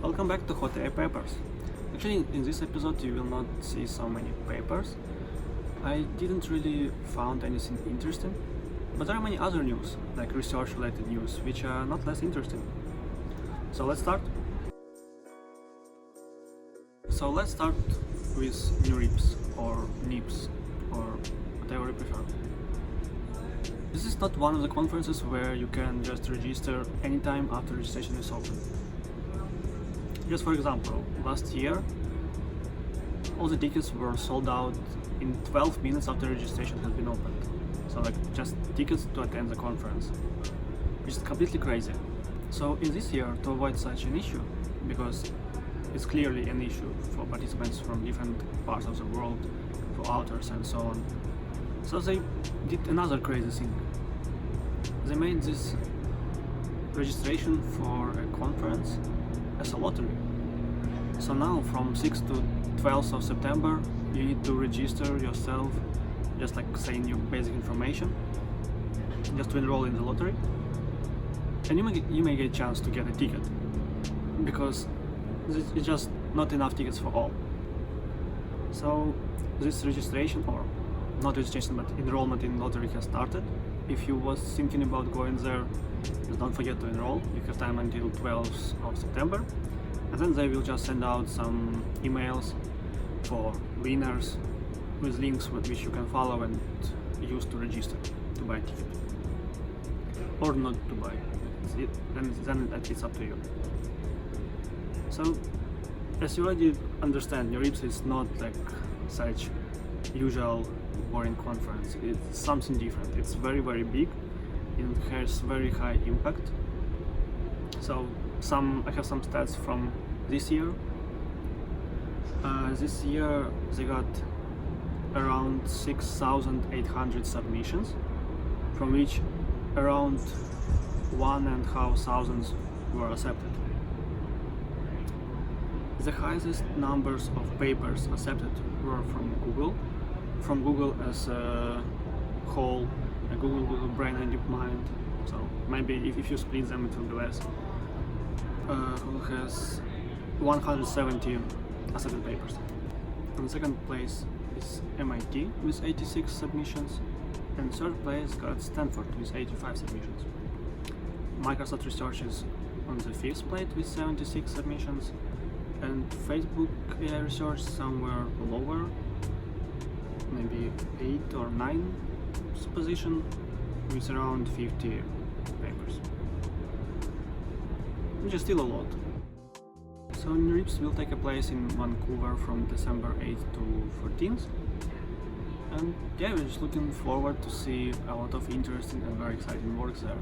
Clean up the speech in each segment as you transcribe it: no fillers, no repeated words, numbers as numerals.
Welcome back to Hot AI Papers. Actually, in this episode you will not see so many papers. I didn't really found anything interesting, but there are many other news, like research related news, which are not less interesting. So let's start. So let's start with NeurIPS or NeurIPS or whatever you prefer. This is not one of the conferences where you can just register anytime after registration is open. Just for example, last year all the tickets were sold out in 12 minutes after registration has been opened. So like just tickets to attend the conference, which is completely crazy. So in this year, to avoid such an issue, because it's clearly an issue for participants from different parts of the world, for authors and so on, so they did another crazy thing. They made this registration for a conference as a lottery. So now from 6th to 12th of September you need to register yourself, just like saying your basic information, just to enroll in the lottery, and you may get a chance to get a ticket, because it's just not enough tickets for all. So this registration, or not registration but enrollment in lottery, has started. If you was thinking about going there, just don't forget to enroll. You have time until 12th of September, and then they will just send out some emails for winners with links which you can follow and use to register to buy a ticket, or not to buy. Then it's up to you. So, as you already understand, NeurIPS is not like such usual boring conference. It's something different. It's very, very big and has very high impact. So I have some stats from this year. This year they got around 6,800 submissions, from which around 1,500 were accepted. The highest numbers of papers accepted were from Google as a whole, Google Brain and DeepMind. So maybe if you split them it will be less. Who has 170 accepted papers. In second place is MIT with 86 submissions, and third place got Stanford with 85 submissions. Microsoft Research is on the fifth place with 76 submissions, and Facebook AI Research somewhere lower, maybe 8 or 9 position, with around 50 papers, which is still a lot. So NeurIPS will take a place in Vancouver from December 8th to 14th, and yeah, we're just looking forward to see a lot of interesting and very exciting works there.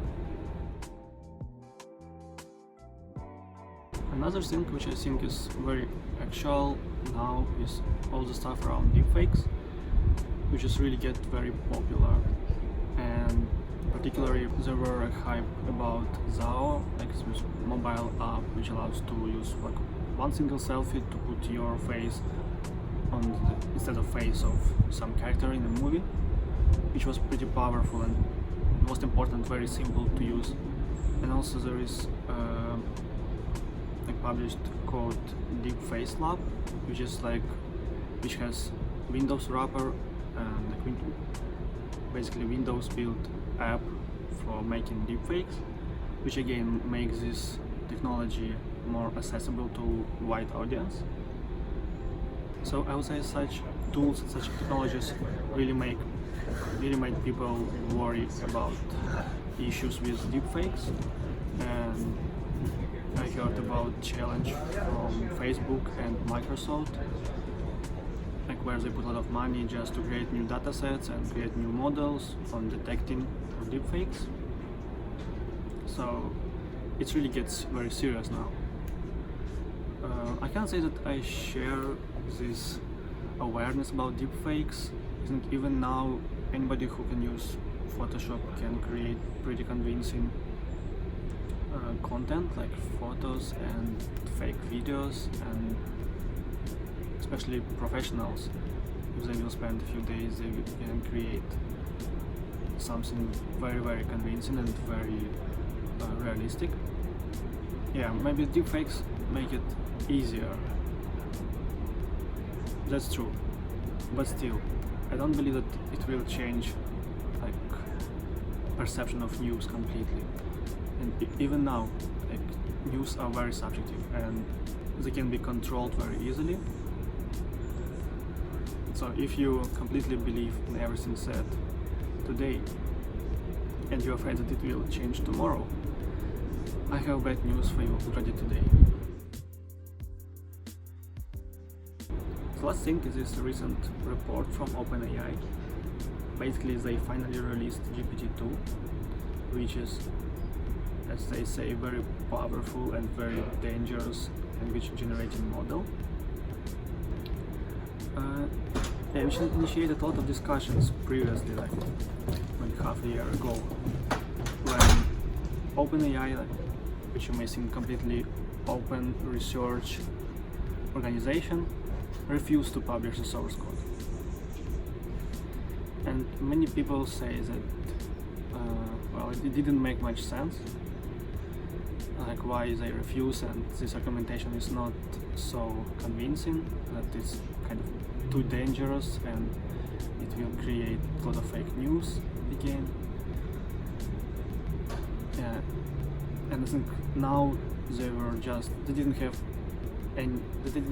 Another thing which I think is very actual now is all the stuff around DeepFakes, which is really get very popular, and particularly there were a hype about Zao, like this mobile app which allows to use like one single selfie to put your face on instead of face of some character in a movie, which was pretty powerful and most important, very simple to use. And also there is a published code DeepFakes Lab, which has Windows wrapper and basically Windows built app for making deepfakes, which again makes this technology more accessible to wide audience. So I would say such tools, such technologies really make people worry about issues with deepfakes. And I heard about challenge from Facebook and Microsoft, like where they put a lot of money just to create new datasets and create new models on detecting deepfakes. So it really gets very serious now. I can't say that I share this awareness about deepfakes. Isn't even now anybody who can use Photoshop can create pretty convincing content like photos and fake videos, and especially professionals, if they will spend a few days, they can create something very, very convincing and very realistic. Yeah, maybe deepfakes make it easier. That's true. But still, I don't believe that it will change like perception of news completely. And even now, like, news are very subjective and they can be controlled very easily. So if you completely believe in everything said today and you're afraid that it will change tomorrow, I have bad news for you already today. The last thing is this recent report from OpenAI. Basically, they finally released GPT-2, which is, as they say, very powerful and very dangerous language generating model. Which initiated a lot of discussions previously, like half a year ago, when OpenAI, which you may think completely open research organization, refused to publish the source code. And many people say that well, it didn't make much sense, like why they refuse, and this argumentation is not so convincing, that it's kind of too dangerous and it will create a lot of fake news again. Yeah. And I think now they didn't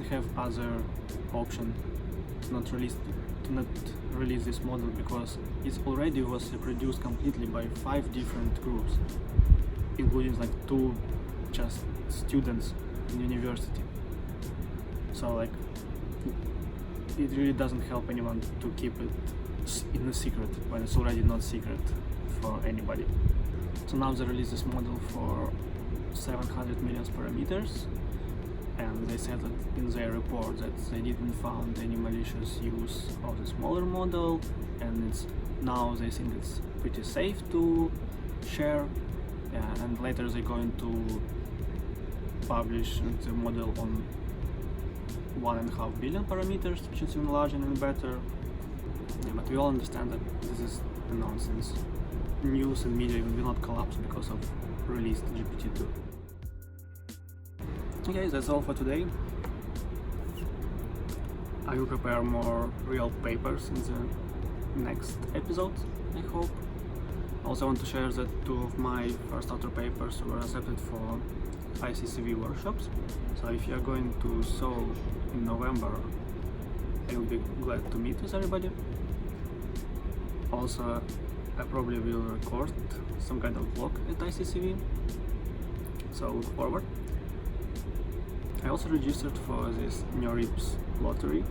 have other option to not release this model, because it already was reproduced completely by 5 different groups, including like 2 just students in university. So like it really doesn't help anyone to keep it in a secret when it's already not secret for anybody. So now they release this model for 700 million parameters, and they said that in their report that they didn't find any malicious use of the smaller model, and now they think it's pretty safe to share, and later they're going to publish the model on 1.5 billion parameters, which is even larger and better. Yeah, but we all understand that this is a nonsense. News and media will not collapse because of released GPT-2. Okay, that's all for today. I will prepare more real papers in the next episode, I hope. Also, I want to share that 2 of my first author papers were accepted for ICCV workshops. So if you are going to Seoul in November, I will be glad to meet with everybody. Also, I probably will record some kind of blog at ICCV, so look forward. I also registered for this NeurIPS lottery.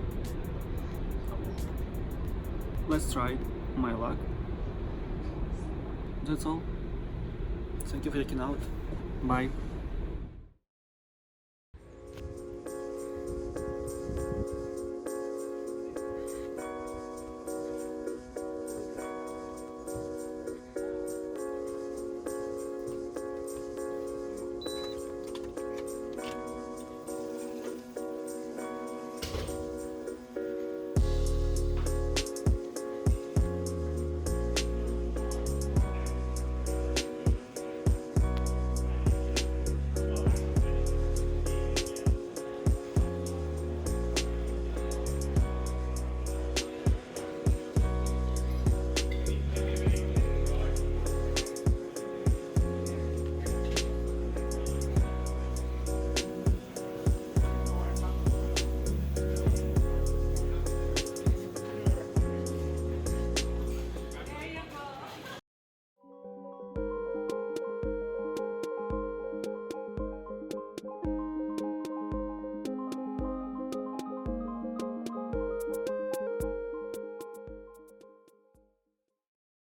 Let's try my luck. That's all. Thank you for checking out. Bye.